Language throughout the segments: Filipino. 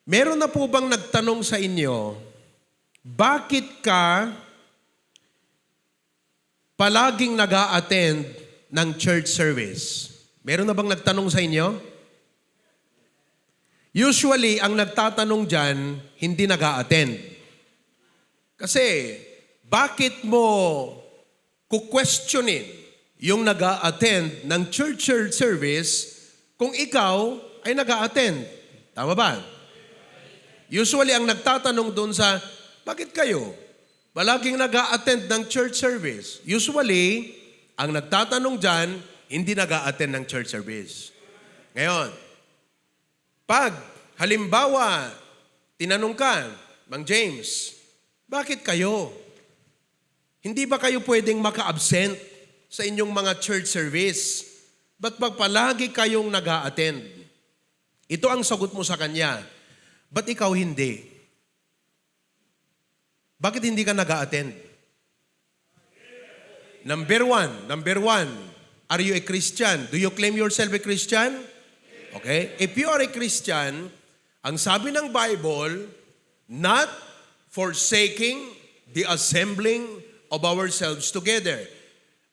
Meron na po bang nagtanong sa inyo, bakit ka palaging nag-a-attend ng church service? Meron na bang nagtanong sa inyo? Usually, ang nagtatanong dyan, hindi nag-a-attend. Kasi, bakit mo kukwestiyonin yung nag-a-attend ng church service kung ikaw ay nag-a-attend? Tama ba? Usually, ang nagtatanong doon sa, bakit kayo palaging nag-a-attend ng church service? Usually, ang nagtatanong dyan, hindi nag-a-attend ng church service. Ngayon, pag halimbawa, tinanong ka, Mang James, bakit kayo? Hindi ba kayo pwedeng maka-absent sa inyong mga church service? Ba't palagi kayong nag-a-attend? Ito ang sagot mo sa kanya. Ba't ikaw hindi? Bakit hindi ka nag-a-attend? Number one, are you a Christian? Do you claim yourself a Christian? Okay? If you are a Christian, ang sabi ng Bible, not forsaking the assembling of ourselves together.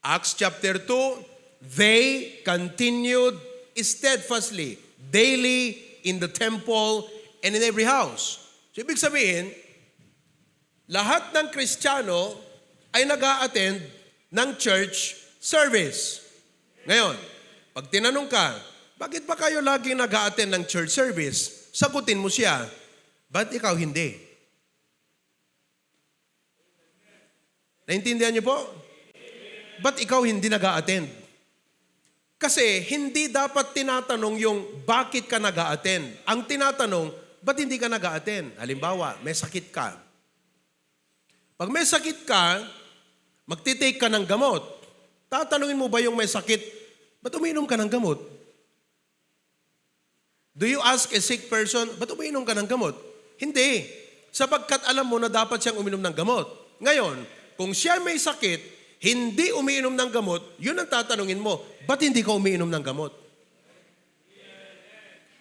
Acts chapter 2, they continued steadfastly, daily in the temple and in every house. So, ibig sabihin, lahat ng Kristiyano ay nag-a-attend ng church service. Ngayon, pag tinanong ka, bakit ba kayo laging nag-a-attend ng church service? Sagutin mo siya, ba't ikaw hindi? Naintindihan niyo po? Ba't ikaw hindi nag-a-attend? Kasi hindi dapat tinatanong yung bakit ka nag-a-attend. Ang tinatanong, ba't hindi ka nag-a-attend? Halimbawa, may sakit ka. Pag may sakit ka, magtitake ka ng gamot. Tatanungin mo ba yung may sakit, ba't umiinom ka ng gamot? Do you ask a sick person, ba't umiinom ka ng gamot? Hindi. Sapagkat alam mo na dapat siyang uminom ng gamot. Ngayon, kung siya may sakit, hindi umiinom ng gamot, yun ang tatanungin mo, ba't hindi ka umiinom ng gamot?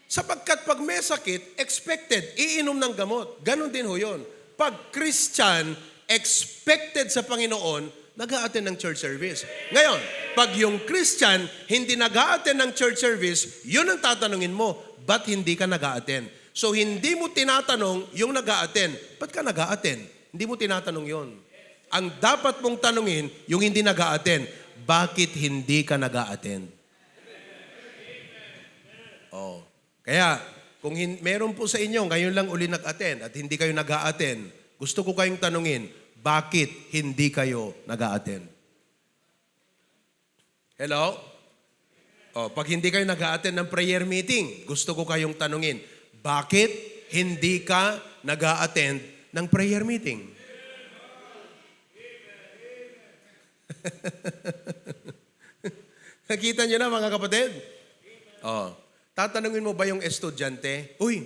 Sapagkat pag may sakit, expected, iinom ng gamot. Ganon din ho yun. Pag Christian, expected sa Panginoon, nag-a-attend ng church service. Ngayon, pag yung Christian, hindi nag-a-attend ng church service, yun ang tatanungin mo, ba't hindi ka nag-a-attend? So, hindi mo tinatanong yung nag-a-attend. Ba't ka nag-a-attend? Hindi mo tinatanong yon. Ang dapat mong tanungin, yung hindi nag-a-attend, bakit hindi ka nag-a-attend? Oh. Kaya, kung meron po sa inyo, ngayon lang uli nag-attend at hindi kayo nag-a-attend, gusto ko kayong tanungin, bakit hindi kayo nag-a-attend? Hello? O, pag hindi kayo nag-a-attend ng prayer meeting, gusto ko kayong tanungin, bakit hindi ka nag-a-attend ng prayer meeting? Nakita nyo na mga kapatid? O, tatanungin mo ba yung estudyante, uy,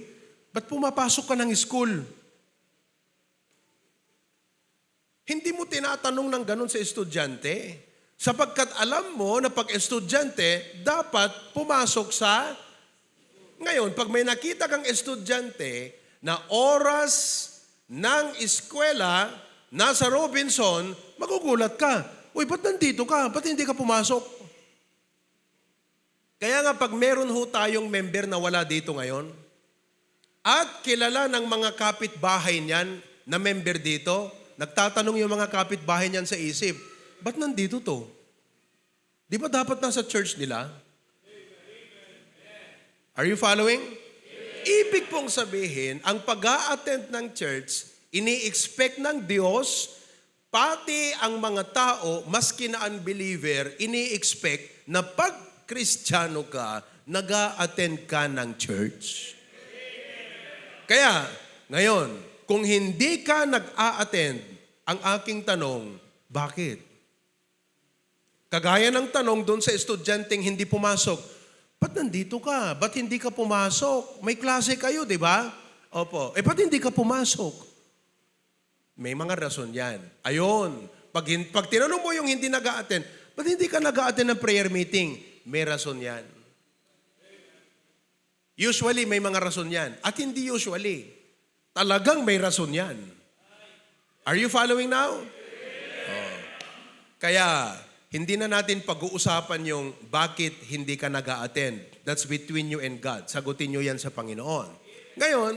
ba't pumapasok ka ng school? Hindi mo tinatanong ng ganun sa estudyante. Sapagkat alam mo na pag estudyante, dapat pumasok sa... Ngayon, pag may nakita kang estudyante na oras ng eskwela nasa Robinson, magugulat ka. Uy, ba't nandito ka? Ba't hindi ka pumasok? Kaya nga pag meron ho tayong member na wala dito ngayon, at kilala ng mga kapitbahay niyan na member dito, nagtatanong yung mga kapitbahay niyan sa isip, ba't nandito to? Di ba dapat nasa church nila? Are you following? Ibig pong sabihin, ang pag-a-attend ng church, ini-expect ng Diyos, pati ang mga tao, maski na unbeliever, ini-expect na pag Kristiyano ka, nag-a-attend ka ng church. Kaya, ngayon, kung hindi ka nag-a-attend, ang aking tanong, bakit? Kagaya ng tanong doon sa estudyanteng hindi pumasok, ba't nandito ka? Ba't hindi ka pumasok? May klase kayo, di ba? Opo. Ba't hindi ka pumasok? May mga rason yan. Ayon, pag tinanong mo yung hindi nag-a-attend, ba't hindi ka nag-a-attend ng prayer meeting? May rason yan. Usually, may mga rason yan. At hindi usually. Talagang may rason yan. Are you following now? Oh. Kaya, hindi na natin pag-uusapan yung bakit hindi ka nag-a-attend. That's between you and God. Sagutin nyo yan sa Panginoon. Ngayon,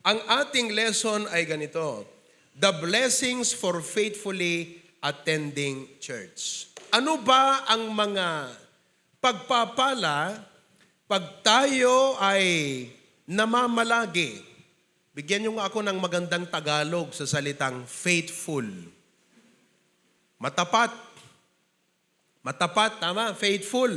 ang ating lesson ay ganito. The blessings for faithfully attending church. Ano ba ang mga pagpapala pag tayo ay namamalagi? Bigyan nyo nga ako ng magandang Tagalog sa salitang faithful. Matapat. Matapat, tama? Faithful.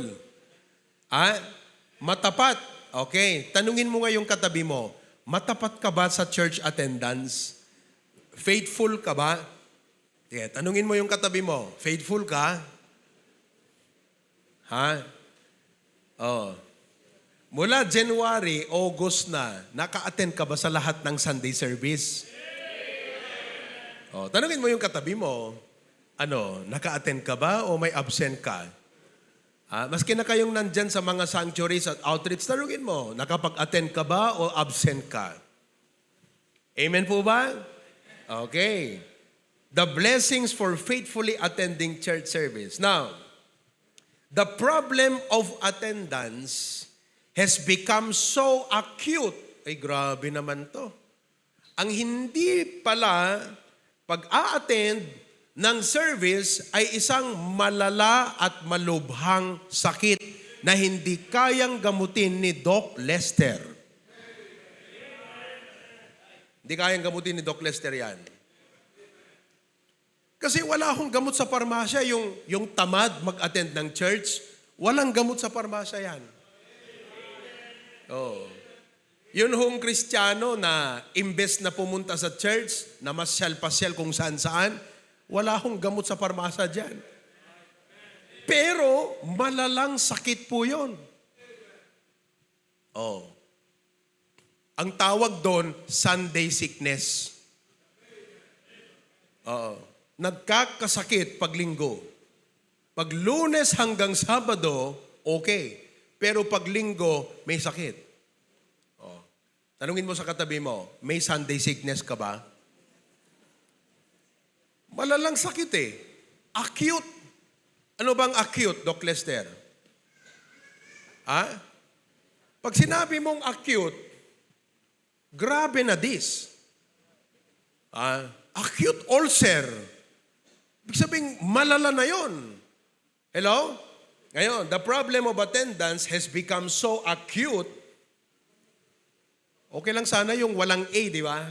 Matapat. Okay. Tanungin mo nga yung katabi mo, matapat ka ba sa church attendance? Faithful ka ba? Yeah, tanungin mo yung katabi mo, faithful ka? Mula January, August na, naka-attend ka ba sa lahat ng Sunday service? Tanungin mo yung katabi mo, naka-attend ka ba o may absent ka? Maski na kayong nandyan sa mga sanctuaries at outreach, tanungin mo, nakapag-attend ka ba o absent ka? Amen po ba? Okay. The blessings for faithfully attending church service. Now, the problem of attendance has become so acute. Ay, grabe naman to. Ang hindi pala pag-a-attend ng service ay isang malala at malubhang sakit na hindi kayang gamutin ni Doc Lester. Hindi kayang gamutin ni Doc Lester yan. Kasi wala akong gamot sa parmasya, yung tamad mag-attend ng church, walang gamot sa parmasya yan. Yun hong Kristiyano na imbes na pumunta sa church, na masyal-pasyal kung saan-saan, wala akong gamot sa parmasya dyan. Pero malalang sakit po yun. Ang tawag doon, Sunday sickness. Nagkakasakit pag linggo. Pag Lunes hanggang Sabado, okay. Pero pag linggo, may sakit. Tanungin mo sa katabi mo, may Sunday sickness ka ba? Malalang sakit eh. Acute. Ano bang acute, Doc Lester? Pag sinabi mong acute, grabe na this. Acute ulcer. Ibig sabihin, malala na yon. Hello? Ngayon, the problem of attendance has become so acute. Okay lang sana yung walang A, di ba?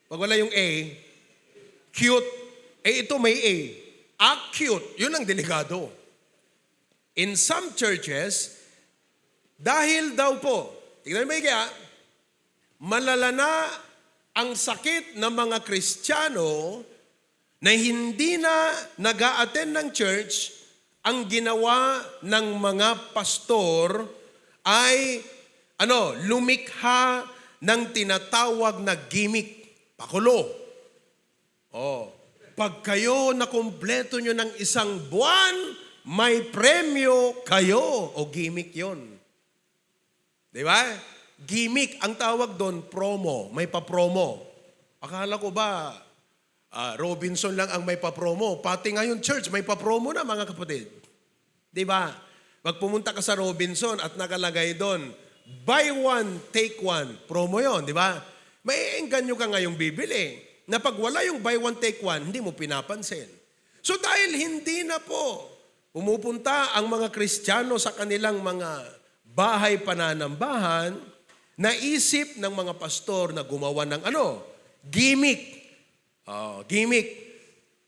Pag wala yung A, cute. Ito may A. Acute. Yun ang delikado. In some churches, dahil daw po, tignan mo kaya, malala na ang sakit ng mga Kristiyano na hindi na nag-a-attend ng church, ang ginawa ng mga pastor ay lumikha ng tinatawag na gimmick, pakulo. Pag kayo na kumpleto nyo ng isang buwan, may premyo kayo. O gimmick yon. Di ba? Gimmick, ang tawag doon, promo. May pa-promo. Akala ko ba, Robinson lang ang may pa-promo. Pati ngayon church, may pa-promo na mga kapatid. Di ba? Pag pumunta ka sa Robinson at nakalagay doon, buy one, take one. Promo yon, di ba? May engganyo ka ngayong bibili. Na pag wala yung buy one, take one, hindi mo pinapansin. So dahil hindi na po pumupunta ang mga Kristiyano sa kanilang mga bahay pananambahan, naisip ng mga pastor na gumawa ng gimmick. Gimmick.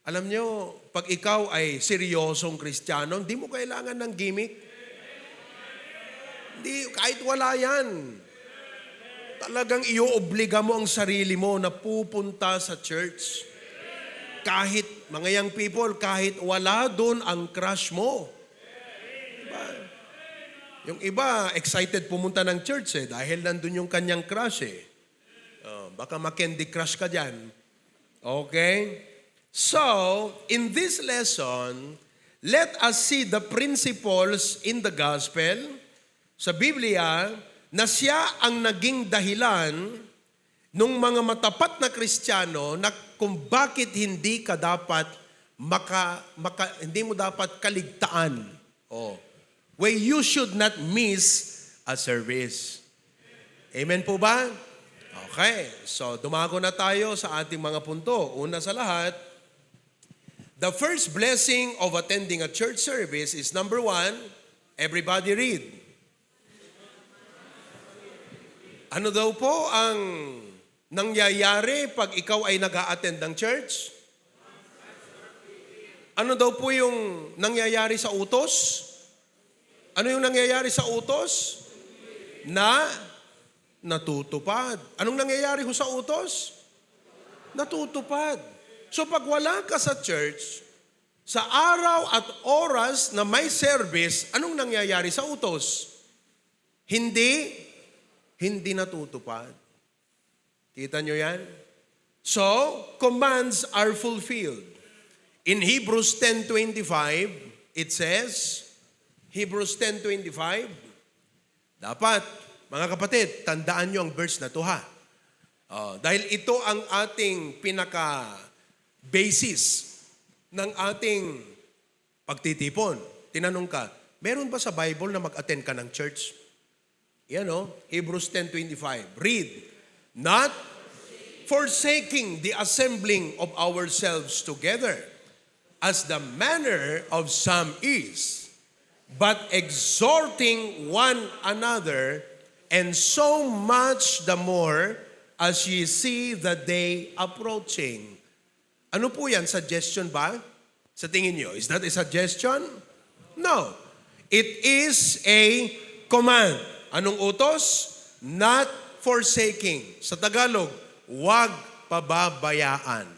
Alam nyo, pag ikaw ay seryosong Kristiyano, hindi mo kailangan ng gimmick. Hindi, kahit wala yan. Talagang ioobliga mo ang sarili mo na pupunta sa church. Kahit, mga young people, kahit wala doon ang crush mo. Diba? Yung iba, excited pumunta ng church dahil nandun yung kanyang crush baka ma-candy crush ka dyan. Okay? So, in this lesson, let us see the principles in the gospel, sa Biblia, na siya ang naging dahilan ng mga matapat na Kristiyano na kung bakit hindi ka dapat hindi mo dapat kaligtaan. Where you should not miss a service. Amen po ba? Okay, so dumago na tayo sa ating mga punto. Una sa lahat, the first blessing of attending a church service is number 1, everybody read. Ano daw po ang nangyayari pag ikaw ay nag-a-attend ng church? Ano daw po yung nangyayari sa utos? Ano yung nangyayari sa utos? Natutupad. Anong nangyayari ho sa utos? Natutupad. So pag wala ka sa church, sa araw at oras na may service, anong nangyayari sa utos? Hindi natutupad. Kita nyo yan? So, commands are fulfilled. In Hebrews 10:25, it says, Hebrews 10:25, dapat, mga kapatid, tandaan nyo ang verse na to ha. Dahil ito ang ating pinaka-basis ng ating pagtitipon. Tinanong ka, meron ba sa Bible na mag-attend ka ng church? Yan Hebrews 10:25. Read, not forsaking the assembling of ourselves together, as the manner of some is, but exhorting one another, and so much the more as ye see the day approaching. Ano po yan? Suggestion ba? Sa tingin nyo, is that a suggestion? No. It is a command. Anong utos? Not forsaking. Sa Tagalog, huwag pababayaan.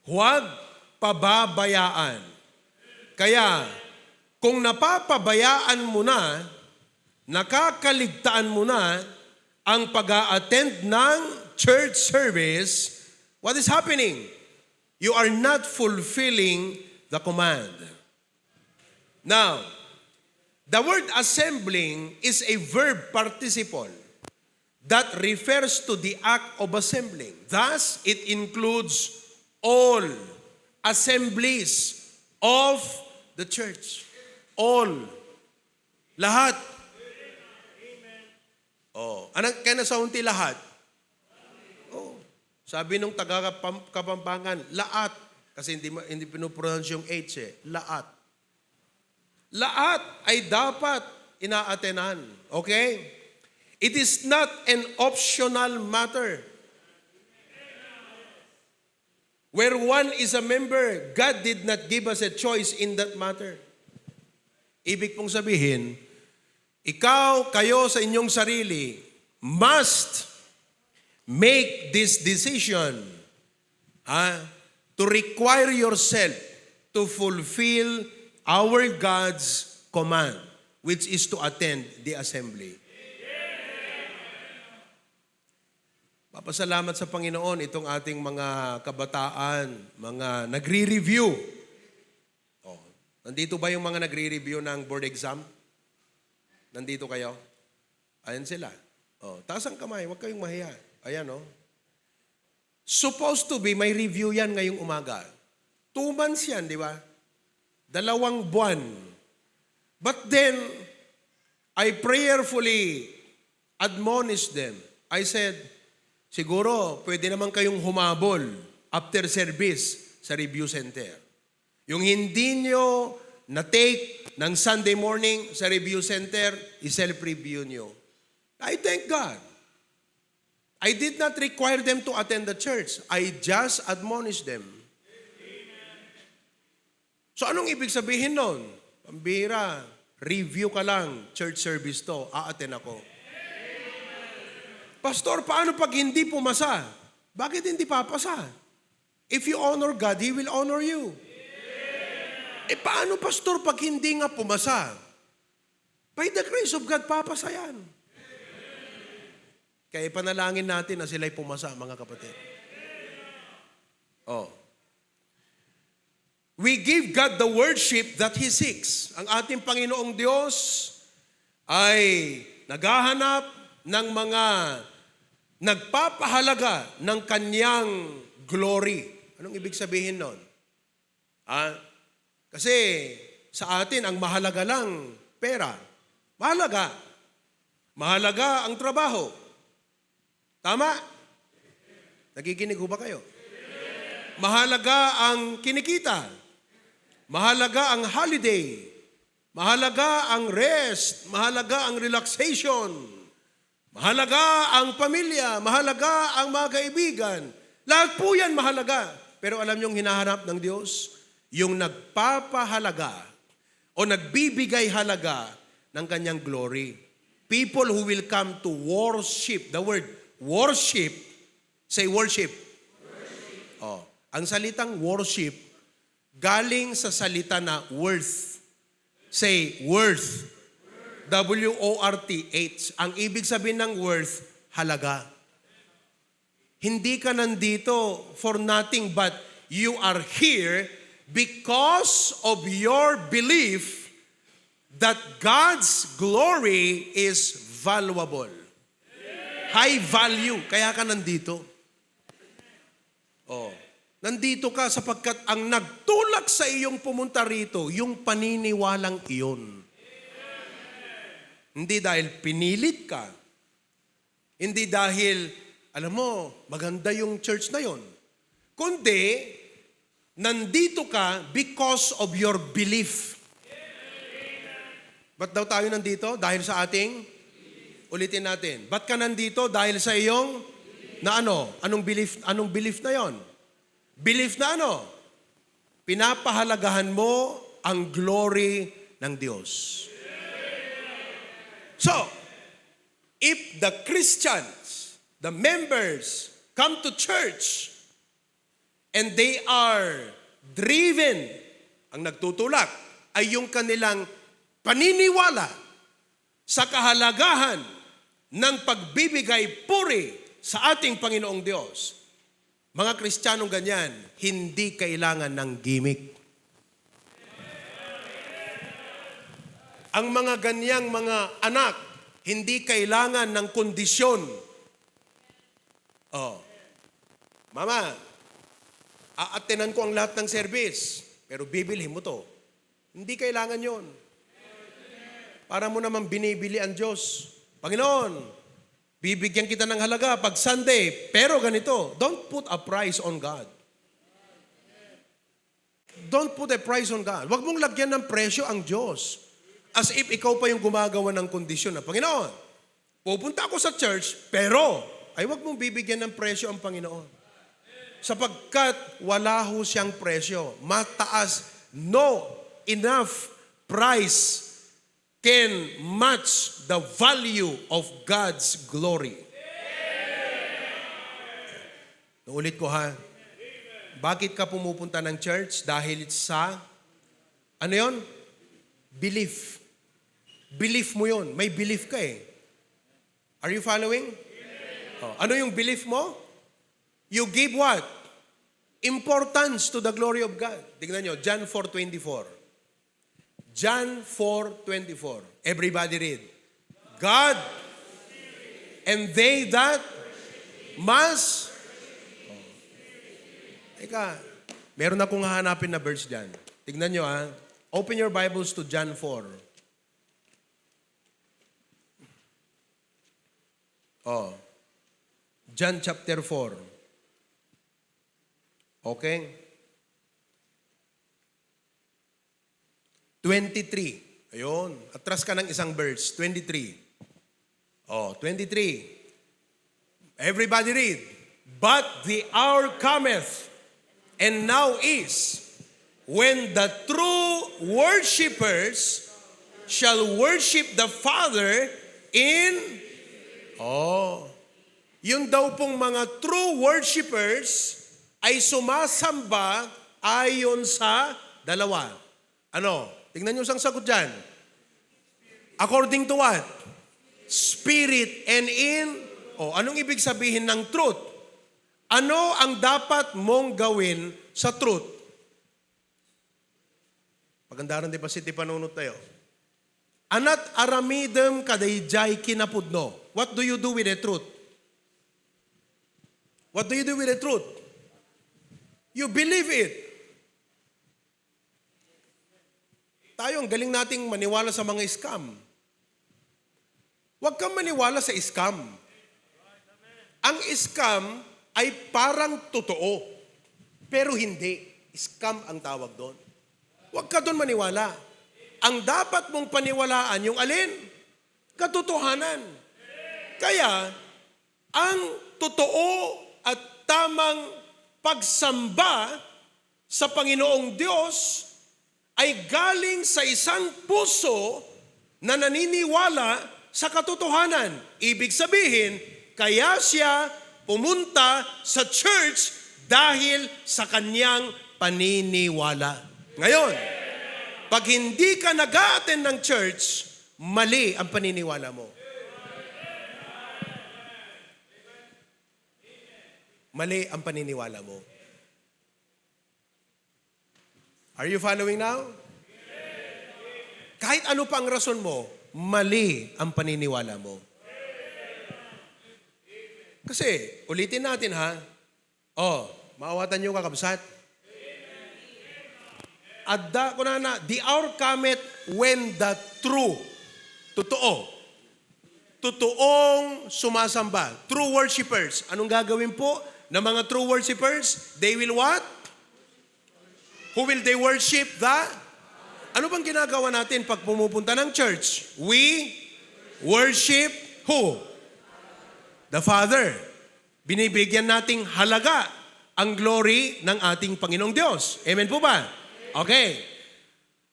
Huwag pababayaan. Kaya, kung napapabayaan mo na, nakakaligtaan mo na ang pag-a-attend ng church service, what is happening? You are not fulfilling the command. Now, the word assembling is a verb participle that refers to the act of assembling. Thus, it includes all assemblies of the church. All. Lahat. Kaya nasaunti lahat. Sabi nung taga-Kapampangan, lahat. Kasi hindi pinupronounce yung H Lahat. Lahat ay dapat inaatenan. Okay? It is not an optional matter. Where one is a member, God did not give us a choice in that matter. Ibig pong sabihin, kayo sa inyong sarili, must make this decision to require yourself to fulfill our God's command, which is to attend the assembly. Papasalamat sa Panginoon itong ating mga kabataan, mga nagre-review. Nandito ba yung mga nagre-review ng board exam? Nandito kayo? Ayan sila. Taas ang kamay, huwag kayong mahiya. Ayan Supposed to be, may review yan ngayong umaga. 2 months yan, di ba? 2 buwan. But then, I prayerfully admonished them. I said, siguro, pwede naman kayong humabol after service sa review center. Yung hindi nyo na-take ng Sunday morning sa review center, i-self-review nyo. I thank God. I did not require them to attend the church. I just admonished them. So anong ibig sabihin nun? Pambira, review ka lang, church service to, a-attend ako. Pastor, paano pag hindi pumasa? Bakit hindi papasa? If you honor God, He will honor you. Paano, Pastor, pag hindi nga pumasa? By the grace of God, papasa yan. Kaya panalangin natin na sila'y pumasa, mga kapatid. we give God the worship that He seeks. Ang ating Panginoong Diyos ay naghahanap ng mga nagpapahalaga ng Kanyang glory. Anong ibig sabihin nun? Kasi sa atin, ang mahalaga lang, pera. Mahalaga. Mahalaga ang trabaho. Tama? Nakikinig ho ba kayo? Mahalaga ang kinikita. Mahalaga ang holiday. Mahalaga ang rest. Mahalaga ang relaxation. Mahalaga ang pamilya. Mahalaga ang mga kaibigan. Lahat po yan mahalaga. Pero alam niyong hinahanap ng Diyos? Yung nagpapahalaga o nagbibigay halaga ng Kanyang glory. People who will come to worship. The word worship, say worship. Ang salitang worship, galing sa salita na worth. Say worth. W-O-R-T-H. Ang ibig sabihin ng worth, halaga. Hindi ka nandito for nothing but you are here because of your belief that God's glory is valuable. High value. Kaya ka nandito. Nandito ka sapagkat ang nagtulak sa iyong pumunta rito, yung paniniwalang iyon. Hindi dahil pinilit ka. Hindi dahil, alam mo, maganda yung church na yon. Kundi, nandito ka because of your belief. Ba't daw tayo nandito? Dahil sa ating? Ulitin natin. Ba't ka nandito? Dahil sa iyong, na ano? Anong belief na yon? Belief na ano? Pinapahalagahan mo ang glory ng Diyos. So, if the Christians, the members, come to church and they are driven, ang nagtutulak ay yung kanilang paniniwala sa kahalagahan ng pagbibigay puri sa ating Panginoong Diyos. Mga Kristiyanong ganyan, hindi kailangan ng gimmick. Ang mga ganyang mga anak, hindi kailangan ng kondisyon. Mama, aatenan ko ang lahat ng service, pero bibilhin mo to. Hindi kailangan yon. Para mo naman binibili ang Diyos. Panginoon, bibigyan kita ng halaga pag Sunday, pero ganito, don't put a price on God. Don't put a price on God. Huwag mong lagyan ng presyo ang Diyos. As if ikaw pa yung gumagawa ng kondisyon na, Panginoon, pupunta ako sa church, pero, ay huwag mong bibigyan ng presyo ang Panginoon. Sapagkat wala ho siyang presyo. Mataas, no enough price can match the value of God's glory. Naulit ko ha. Bakit ka pumupunta ng church? Dahil sa, ano yon? Belief. Belief mo yon. May belief ka eh. Are you following? Ano yung belief mo? You give what? Importance to the glory of God. Tingnan nyo, John 4:24. John 4:24. Everybody read. God and they that must. Teka, meron akong hahanapin na verse dyan. Tignan nyo ha. Open your Bibles to John 4. John chapter 4. Okay? 23. Ayun. Atras ka ng isang verse. 23. 23. Everybody read. But the hour cometh, and now is, when the true worshipers shall worship the Father in... Yung daw pong mga true worshipers ay sumasamba ayon sa dalawa. Ano? Tingnan nyo isang sagot dyan. According to what? Spirit and in... anong ibig sabihin ng truth? Ano ang dapat mong gawin sa truth? Pagandaran di pa siti panunod tayo. Anat aramidem kadayjay kinapudno. What do you do with the truth? What do you do with the truth? You believe it. Tayo, ang galing nating maniwala sa mga scam. Huwag kang maniwala sa scam. Ang scam ay parang totoo, pero hindi. Scam ang tawag doon. Huwag ka doon maniwala. Ang dapat mong paniwalaan, yung alin? Katotohanan. Kaya, ang totoo at tamang pagsamba sa Panginoong Diyos ay galing sa isang puso na naniniwala sa katotohanan. Ibig sabihin, kaya siya pumunta sa church dahil sa kanyang paniniwala. Ngayon, pag hindi ka nag-a-attend ng church, mali ang paniniwala mo. Mali ang paniniwala mo. Are you following now? Kahit ano pa ang rason mo, mali ang paniniwala mo. Kasi, ulitin natin ha. Maawatan niyo kakabsat. Adda ko na, the hour cometh when the true, totoong sumasamba, true worshipers. Anong gagawin po ng mga true worshipers? They will what? Who will they worship? Ano bang ginagawa natin pag pumupunta ng church? We worship who? The Father. Binibigyan nating halaga ang glory ng ating Panginoong Diyos. Amen po ba? Okay.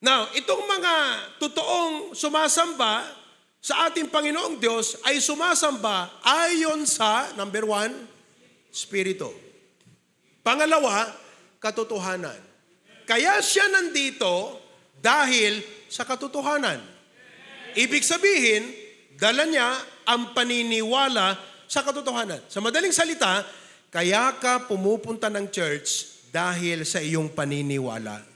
Now, itong mga totoong sumasamba sa ating Panginoong Diyos ay sumasamba ayon sa, number 1, Espiritu. Pangalawa, katotohanan. Kaya siya nandito dahil sa katotohanan. Ibig sabihin, dala niya ang paniniwala sa katotohanan. Sa madaling salita, kaya ka pumupunta ng church dahil sa iyong paniniwala.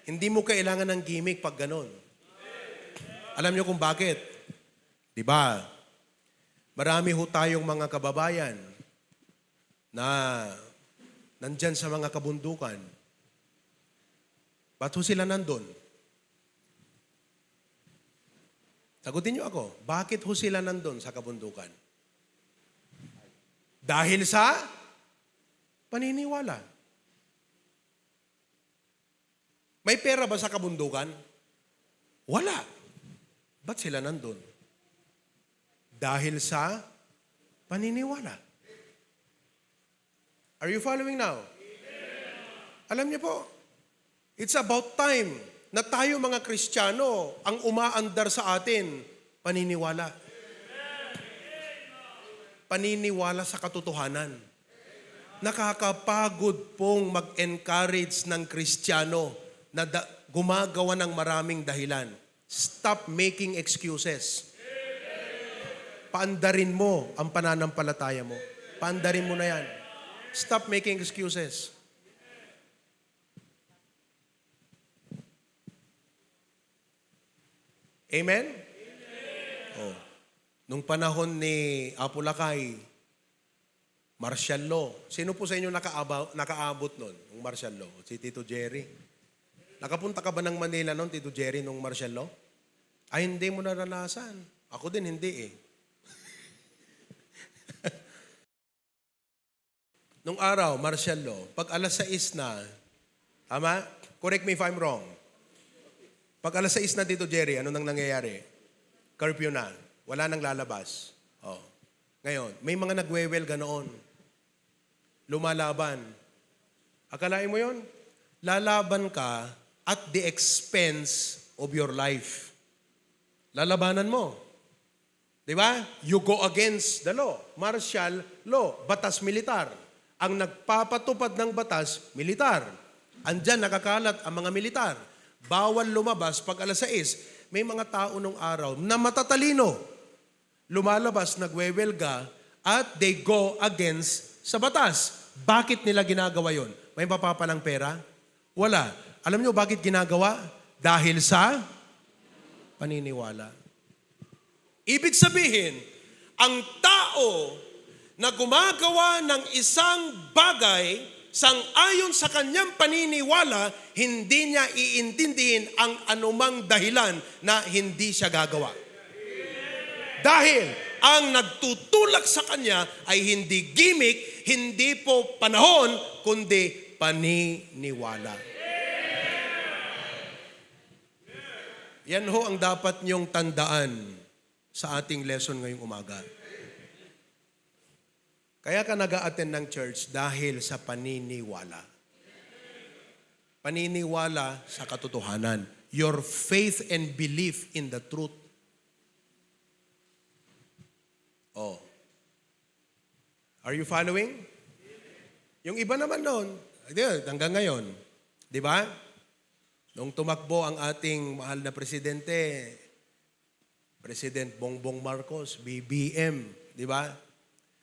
Hindi mo kailangan ng gimmick pag ganon. Alam niyo kung bakit? Diba? Marami ho tayong mga kababayan na nandyan sa mga kabundukan. Ba't ho sila nandun? Sagutin niyo ako, bakit ho sila nandun sa kabundukan? Dahil sa paniniwala. May pera ba sa kabundukan? Wala. Ba't sila nandun? Dahil sa paniniwala. Are you following now? Alam niyo po, it's about time na tayo mga Kristiyano ang umaandar sa atin, paniniwala. Paniniwala sa katotohanan. Nakakapagod pong mag-encourage ng Kristiyano na gumagawa ng maraming dahilan. Stop making excuses. Paandarin mo ang pananampalataya mo. Paandarin mo na yan. Stop making excuses. Amen? Oh. Nung panahon ni Apulakay, martial law. Sino po sa inyo nakaabot nun? Yung martial law? Si Tito Jerry. Nakapunta ka ba ng Manila noon, Tito Jerry, nung martial law? Ay, hindi mo naranasan. Ako din, hindi eh. Nung araw, martial law, pag alas 6 na, tama? Correct me if I'm wrong. Pag alas 6 na, Tito Jerry, ano nang nangyayari? Curfew na. Wala nang lalabas. Oh. Ngayon, may mga nagwewelga noon. Lumalaban. Akalain mo yon? Lalaban ka at the expense of your life. Lalabanan mo. Di ba? You go against the law. Martial law. Batas militar. Ang nagpapatupad ng batas, militar. Andyan nakakalat ang mga militar. Bawal lumabas pag alas 6. May mga tao nung araw na matatalino. Lumalabas, nagwewelga, at they go against sa batas. Bakit nila ginagawa yon? may mapapalang pera? Wala. Alam nyo bakit ginagawa? Dahil sa paniniwala. Ibig sabihin, ang tao na gumagawa ng isang bagay sang-ayon sa kanyang paniniwala, hindi niya iintindihin ang anumang dahilan na hindi siya gagawa. Dahil ang nagtutulak sa kanya ay hindi gimmick, hindi po panahon, kundi paniniwala. Yan ho ang dapat niyong tandaan sa ating lesson ngayong umaga. Kaya ka nag-a-attend ng church dahil sa paniniwala. Paniniwala sa katotohanan. Your faith and belief in the truth. Oh. Are you following? Yung iba naman noon, hanggang ngayon, di ba? Nung tumakbo ang ating mahal na presidente, President Bongbong Marcos, BBM, di ba?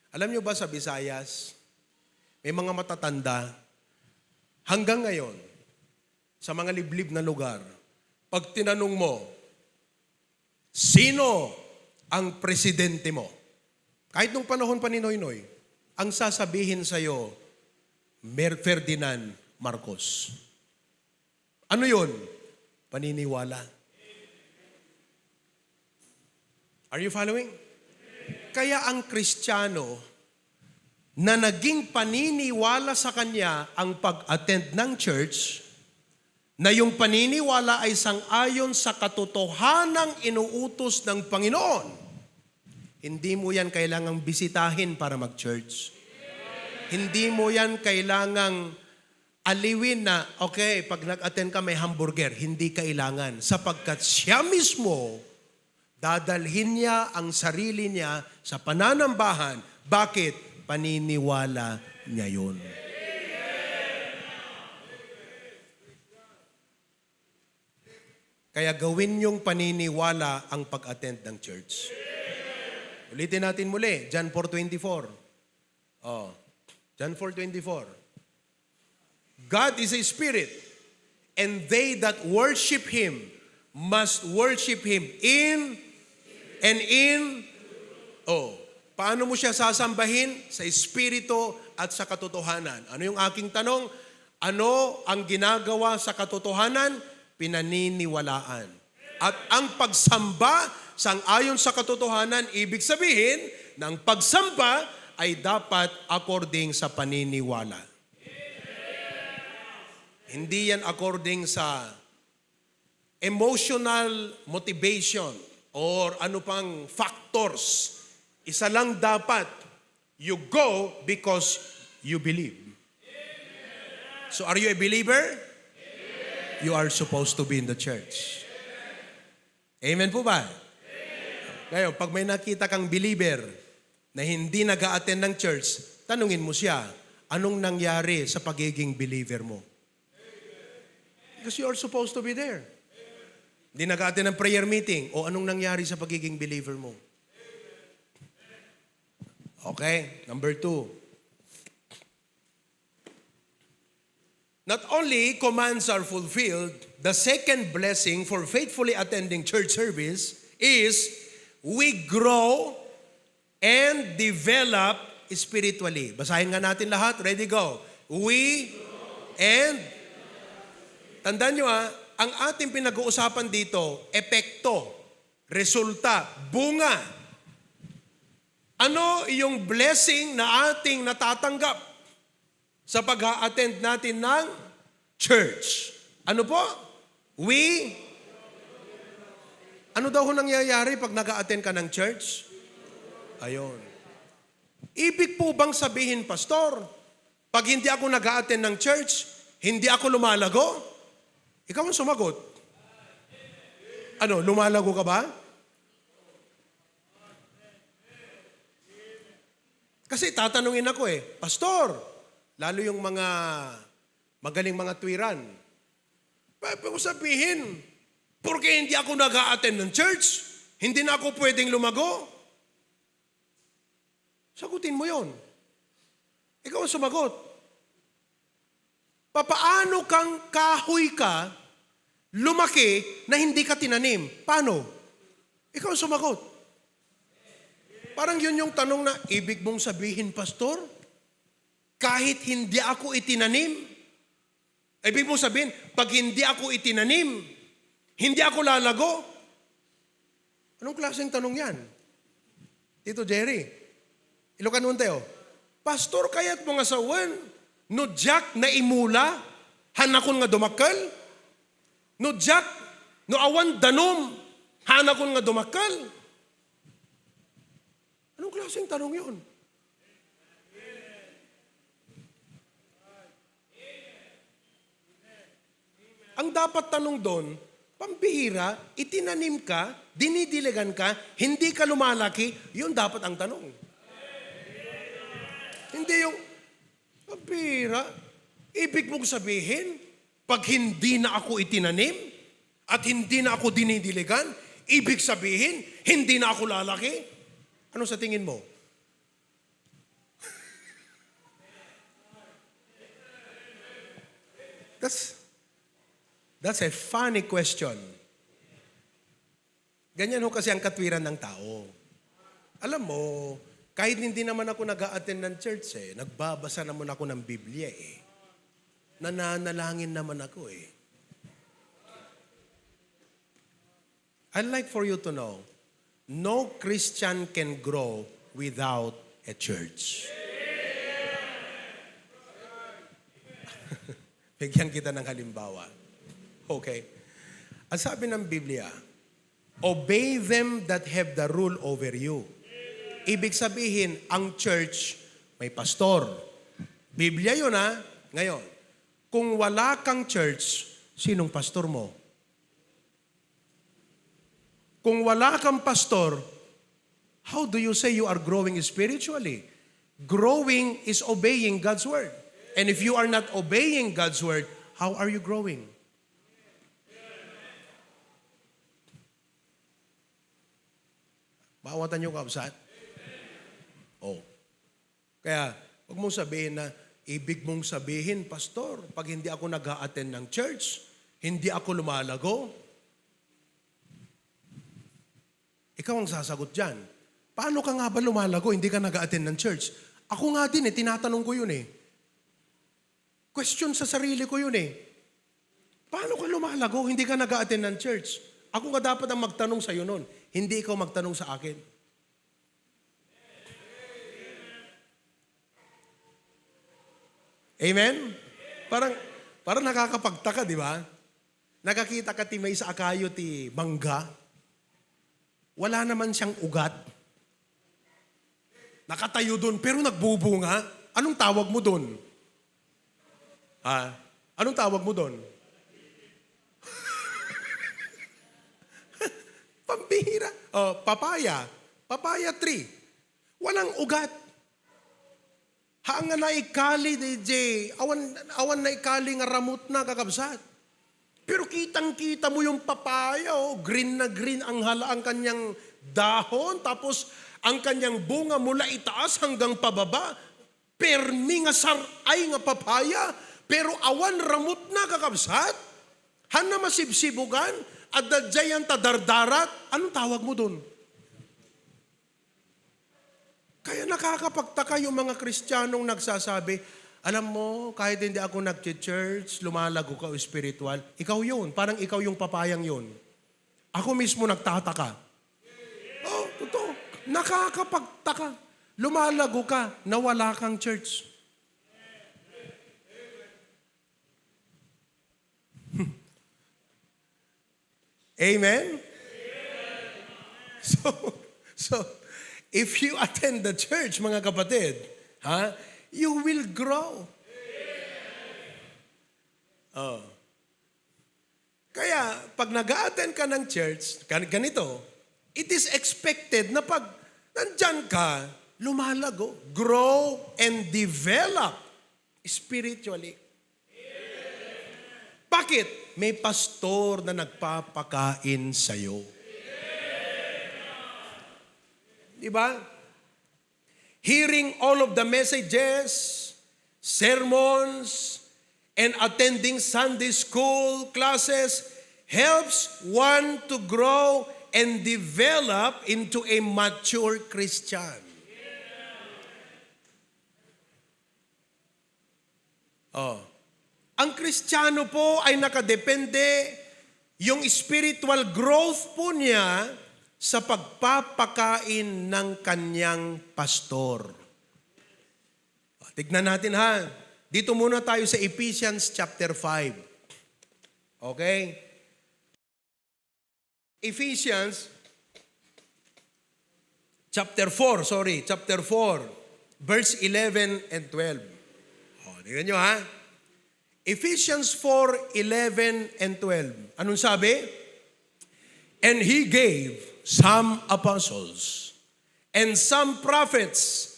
Alam nyo ba sa Visayas, may mga matatanda, hanggang ngayon, sa mga liblib na lugar, pag tinanong mo, sino ang presidente mo? Kahit nung panahon pa ni Noynoy, ang sasabihin sa'yo, Ferdinand Marcos. Ano yun? Paniniwala. Are you following? Kaya ang Kristiyano na naging paniniwala sa kanya ang pag-attend ng church, na yung paniniwala ay sang-ayon sa katotohanang inuutos ng Panginoon, hindi mo yan kailangang bisitahin para mag-church. Hindi mo yan kailangang aliwin na, okay, pag nag-attend ka may hamburger. Hindi kailangan. Sapagkat siya mismo, dadalhin niya ang sarili niya sa pananambahan. Bakit? Paniniwala niya yun. Kaya gawin yung paniniwala ang pag-attend ng church. Ulitin natin muli, John 4:24. Oh, John 4:24. God is a spirit, and they that worship Him must worship Him in and in. Oh, paano mo siya sasambahin? Sa espiritu at sa katotohanan. Ano yung aking tanong? Ano ang ginagawa sa katotohanan? Pinaniniwalaan. At ang pagsamba, sang-ayon sa katotohanan, ibig sabihin, ng pagsamba ay dapat according sa paniniwala. Hindi yan according sa emotional motivation or ano pang factors. Isa lang dapat, you go because you believe. So are you a believer? You are supposed to be in the church. Amen po ba? Ngayon, pag may nakita kang believer na hindi nag-a-attend ng church, tanungin mo siya, anong nangyari sa pagiging believer mo? Because you are supposed to be there. Hindi nag-a-attend ng prayer meeting, o anong nangyari sa pagiging believer mo? Okay, number 2. Not only commands are fulfilled, the second blessing for faithfully attending church service is we grow and develop spiritually. Basahin nga natin lahat. Ready, go. We and tandaan nyo ang ating pinag-uusapan dito, epekto, resulta, bunga. Ano yung blessing na ating natatanggap sa pag-a-attend natin ng church? Ano po? Ano daw ho nangyayari pag nag-a-attend ka ng church? Ayon. Ibig po bang sabihin, Pastor, pag hindi ako nag-a-attend ng church, hindi ako lumalago? Ikaw ang sumagot. Ano, lumalago ka ba? Kasi tatanungin ako Pastor, lalo yung mga magaling mga tuwiran, pwede ko sabihin, porque hindi ako nag-a-attend ng church, hindi na ako pwedeng lumago? Sagutin mo yon. Ikaw ang sumagot. Papaano kang kahoy ka, lumaki na hindi ka tinanim? Paano? Ikaw ang sumagot. Parang yun yung tanong na, ibig mong sabihin, Pastor, kahit hindi ako itinanim, ibig mong sabihin, pag hindi ako itinanim, hindi ako lalago? Anong klaseng tanong yan? Tito Jerry, Ilocano tayo. Pastor, kaya't mga sawan, no jak na imula, hanakon nga dumakal? No jak, no awan danom, hanakon nga dumakal? Anong klaseng tanong yun? Ang dapat tanong doon, pambihira, itinanim ka, dinidiligan ka, hindi ka lumalaki, yun dapat ang tanong. Hindi yung, pambihira, ibig mong sabihin, pag hindi na ako itinanim, at hindi na ako dinidiligan, ibig sabihin, hindi na ako lalaki? Ano sa tingin mo? That's a funny question. Ganyan ho kasi ang katwiran ng tao. Alam mo, kahit hindi naman ako nag-a-attend ng church nagbabasa naman ako ng Biblia nananalangin naman ako I'd like for you to know, no Christian can grow without a church. Bigyan kita ng halimbawa. Okay. Ang sabi ng Biblia, obey them that have the rule over you. Ibig sabihin, ang church may pastor. Biblia yun Ngayon, kung wala kang church, sinong pastor mo? Kung wala kang pastor, how do you say you are growing spiritually? Growing is obeying God's word. And if you are not obeying God's word, how are you growing? Bawatan niyo kabsat? Kaya, huwag mong sabihin na, ibig mong sabihin, Pastor, pag hindi ako nag-a-attend ng church, hindi ako lumalago, ikaw ang sasagot dyan. Paano ka nga ba lumalago, hindi ka nag-a-attend ng church? Ako nga din tinatanong ko yun Question sa sarili ko yun Paano ka lumalago, hindi ka nag-a-attend ng church? Ako nga dapat ang magtanong sa'yo nun. Hindi ikaw magtanong sa akin. Amen? Parang nakakapagtaka, di ba? Nakakita ka ti may sa akayo ti mangga. Wala naman siyang ugat. Nakatayo doon, pero nagbubunga. Anong tawag mo doon? Anong tawag mo doon? Pambihira. Papaya. Papaya tree. Walang ugat. Haang nga naikali, DJ. Awan naikali nga ramot na kakabsat. Pero kitang-kita mo yung papaya, green na green ang kanyang dahon, tapos ang kanyang bunga mula itaas hanggang pababa. Permi nga saray nga papaya, pero awan ramot na kakabsat. Han na masibsibugan, at dadyayan tadardarat, anong tawag mo doon? Kaya nakakapagtaka yung mga Kristiyanong nagsasabi, alam mo, kahit hindi ako nag-church, lumalago ka o spiritual, ikaw yun, parang ikaw yung papayang yun. Ako mismo nagtataka. Totoo. Nakakapagtaka. Lumalago ka na wala kang church. Amen? So, if you attend the church, mga kapatid, you will grow. Kaya, pag nag-a-attend ka ng church, ganito, it is expected na pag nandyan ka, lumalago, grow and develop spiritually. Bakit? May pastor na nagpapakain sa'yo. Diba? Hearing all of the messages, sermons, and attending Sunday school classes helps one to grow and develop into a mature Christian. Ang Kristiyano po ay nakadepende yung spiritual growth po niya sa pagpapakain ng kanyang pastor. Tignan natin ha. Dito muna tayo sa Ephesians chapter 5. Okay? Ephesians chapter 4, verse 11 and 12. Tignan nyo ha. Ephesians 4:11 and 12. Anong sabi? And he gave some apostles, and some prophets,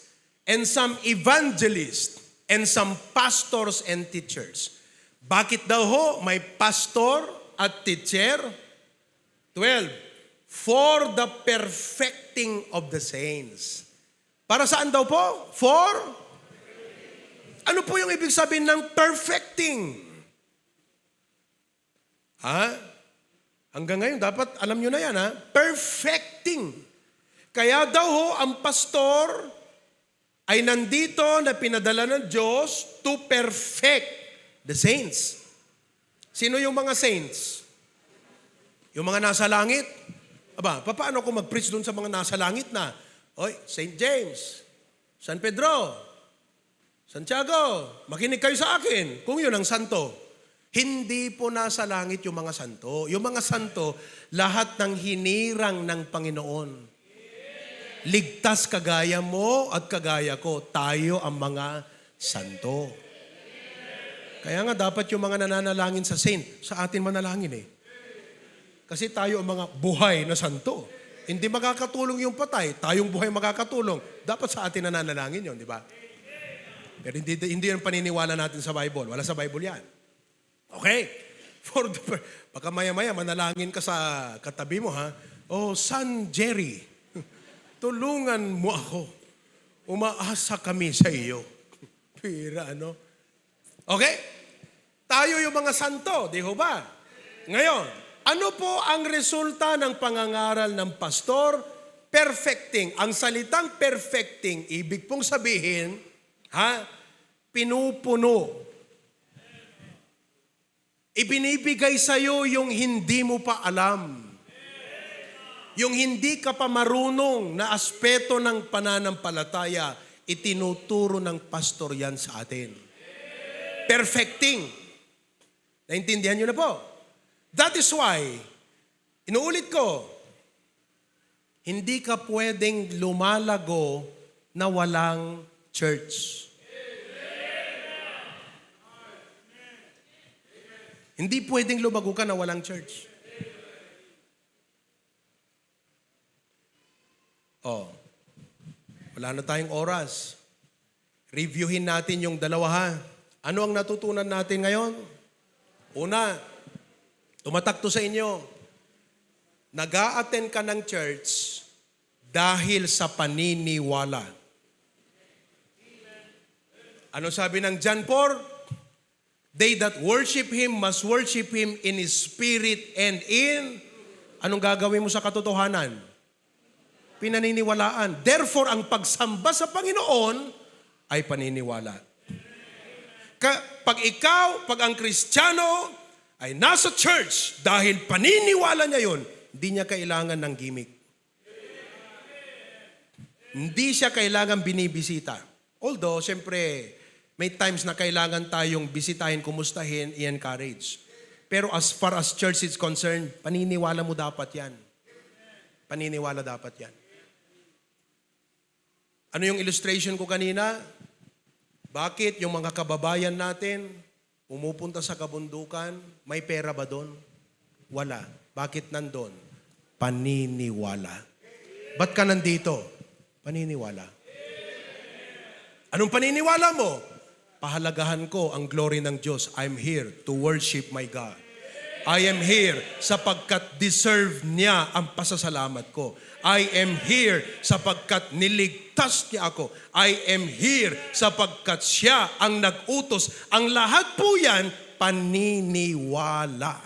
and some evangelists, and some pastors and teachers. Bakit daw ho may pastor at teacher? 12. For the perfecting of the saints. Para saan daw po? For? Ano po yung ibig sabihin ng perfecting? Hanggang ngayon, dapat alam nyo na yan, perfecting. Kaya daw ho, ang pastor ay nandito na pinadala ng Diyos to perfect the saints. Sino yung mga saints? Yung mga nasa langit? Paano ako mag-preach dun sa mga nasa langit na? St. James, San Pedro, Santiago, makinig kayo sa akin kung yun ang santo. Hindi po nasa langit yung mga santo. Yung mga santo, lahat ng hinirang ng Panginoon. Ligtas kagaya mo at kagaya ko, tayo ang mga santo. Kaya nga dapat yung mga nananalangin sa saint, sa atin manalangin eh. Kasi tayo ang mga buhay na santo. Hindi makakatulong yung patay, tayong buhay makakatulong. Dapat sa atin nananalangin yun, di ba? Pero hindi yung paniniwala natin sa Bible. Wala sa Bible yan. Okay? Baka maya-maya manalangin ka sa katabi mo, ha? Son Jerry, tulungan mo ako. Umaasa kami sa iyo. Pira, ano? Okay? Tayo yung mga santo, di ho ba? Ngayon, ano po ang resulta ng pangangaral ng pastor? Perfecting. Ang salitang perfecting, ibig pong sabihin, pinupuno. Ibinibigay sa'yo yung hindi mo pa alam. Yung hindi ka pa marunong na aspeto ng pananampalataya, itinuturo ng pastor yan sa atin. Perfecting. Naintindihan nyo na po? That is why, inuulit ko, hindi ka pwedeng lumalago na walang church. Hindi pwedeng lumago ka na walang church. Wala na tayong oras. Reviewin natin yung dalawa ha. Ano ang natutunan natin ngayon? Una, tumatak to sa inyo. Nag-a-attend ka ng church dahil sa paniniwala. Ano sabi ng John 4? They that worship Him must worship Him in His spirit and in... Anong gagawin mo sa katotohanan? Pinaniniwalaan. Therefore, ang pagsamba sa Panginoon ay paniniwala. Pag ang Kristiyano ay nasa church dahil paniniwala niya yun, hindi niya kailangan ng gimmick. Hindi siya kailangan binibisita. Although, siyempre, may times na kailangan tayong bisitahin, kumustahin, i-encourage. Pero as far as church is concerned, paniniwala mo dapat yan. Paniniwala dapat yan. Ano yung illustration ko kanina? Bakit yung mga kababayan natin pumupunta sa kabundukan, may pera ba doon? Wala. Bakit nandun? Paniniwala. Ba't ka nandito? Paniniwala. Anong paniniwala mo? Pahalagahan ko ang glory ng Diyos. I'm here to worship my God. I am here sapagkat deserve niya ang pasasalamat ko. I am here sapagkat niligtas niya ako. I am here sapagkat siya ang nag-utos. Ang lahat po yan, paniniwala.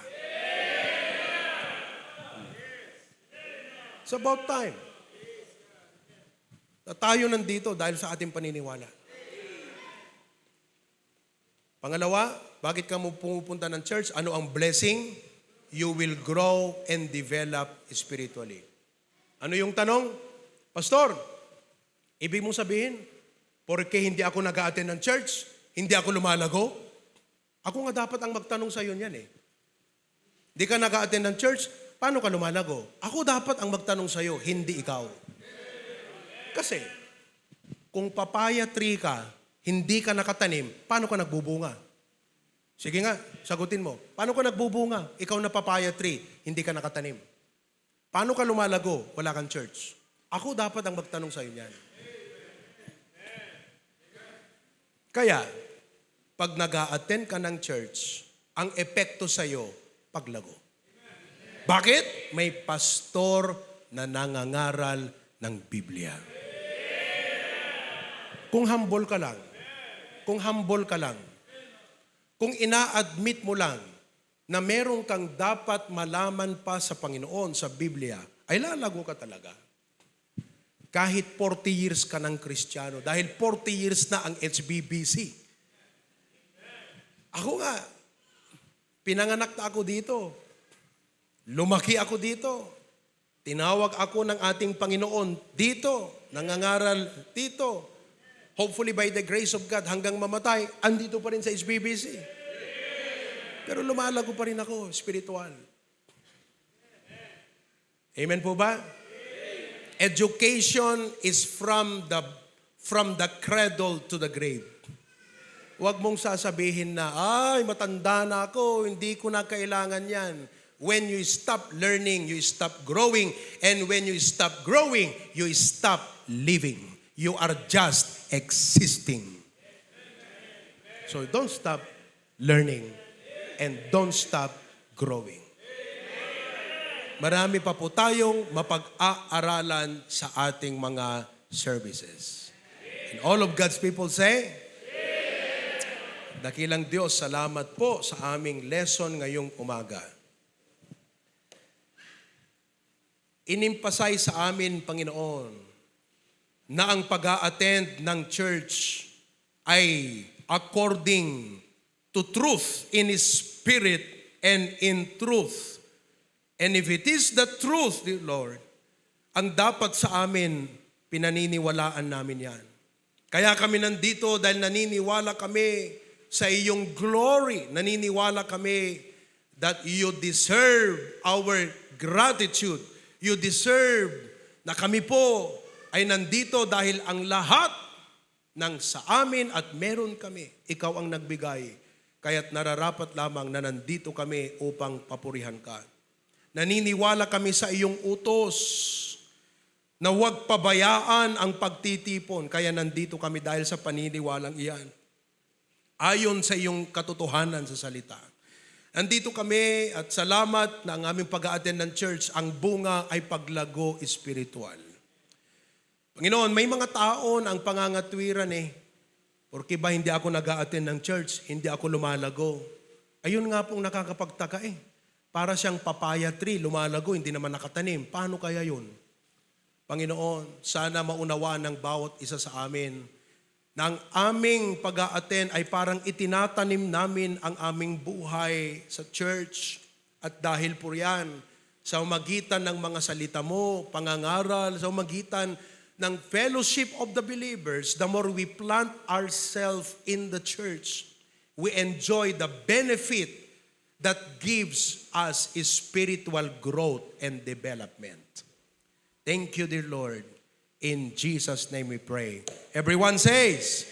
It's about time na tayo nandito dahil sa ating paniniwala. Pangalawa, bakit ka mo pumupunta ng church? Ano ang blessing? You will grow and develop spiritually. Ano yung tanong? Pastor, ibig mong sabihin, porque hindi ako nag-a-attend ng church, hindi ako lumalago? Ako nga dapat ang magtanong sa iyo niyan eh. Hindi ka nag-a-attend ng church, paano ka lumalago? Ako dapat ang magtanong sa iyo, hindi ikaw. Kasi, kung papaya tree ka, hindi ka nakatanim, paano ka nagbubunga? Sige nga, sagutin mo. Paano ka nagbubunga? Ikaw na papaya tree, hindi ka nakatanim. Paano ka lumalago? Wala kang church. Ako dapat ang magtanong sa iyo niyan. Kaya, pag nag-a-attend ka ng church, ang epekto sa iyo, paglago. Bakit? May pastor na nangangaral ng Biblia. Kung humble ka lang, kung ina-admit mo lang na meron kang dapat malaman pa sa Panginoon sa Biblia, ay lalago ka talaga. Kahit 40 years ka ng Kristiyano, dahil 40 years na ang HBBC. Ako nga, pinanganak na ako dito. Lumaki ako dito. Tinawag ako ng ating Panginoon dito. Nangangaral dito. Hopefully by the grace of God, hanggang mamatay, andito pa rin sa HBBC. Pero lumalago pa rin ako, spiritual. Amen po ba? Education is from the cradle to the grave. Huwag mong sasabihin na, ay, matanda na ako, hindi ko na kailangan yan. When you stop learning, you stop growing. And when you stop growing, you stop living. You are just existing. So don't stop learning and don't stop growing. Marami pa po tayong mapag-aaralan sa ating mga services. And all of God's people say, dakilang Diyos, salamat po sa aming lesson ngayong umaga. Inimpasay sa amin, Panginoon, na ang pag-a-attend ng church ay according to truth in spirit and in truth. And if it is the truth, dear Lord, ang dapat sa amin, pinaniniwalaan namin yan. Kaya kami nandito dahil naniniwala kami sa iyong glory. Naniniwala kami that you deserve our gratitude. You deserve na kami po ay nandito dahil ang lahat ng sa amin at meron kami, ikaw ang nagbigay. Kaya't nararapat lamang na nandito kami upang papurihan ka. Naniniwala kami sa iyong utos na huwag pabayaan ang pagtitipon. Kaya nandito kami dahil sa paniniwalang iyan. Ayon sa iyong katotohanan sa salita. Nandito kami at salamat na ang aming pag-a-attend ng church, ang bunga ay paglago espiritual. Panginoon, may mga taon ang pangangatwiran Porque ba hindi ako nag-a-attend ng church, hindi ako lumalago. Ayun nga pong nakakapagtaka Para siyang papaya tree, lumalago, hindi naman nakatanim. Paano kaya yun? Panginoon, sana maunawaan ng bawat isa sa amin na ang aming pag-a-attend ay parang itinatanim namin ang aming buhay sa church. At dahil po yan, sa magitan ng mga salita mo, pangangaral, sa magitan ng fellowship of the believers, the more we plant ourselves in the church, we enjoy the benefit that gives us spiritual growth and development. Thank you, dear Lord. In Jesus' name we pray. Everyone says,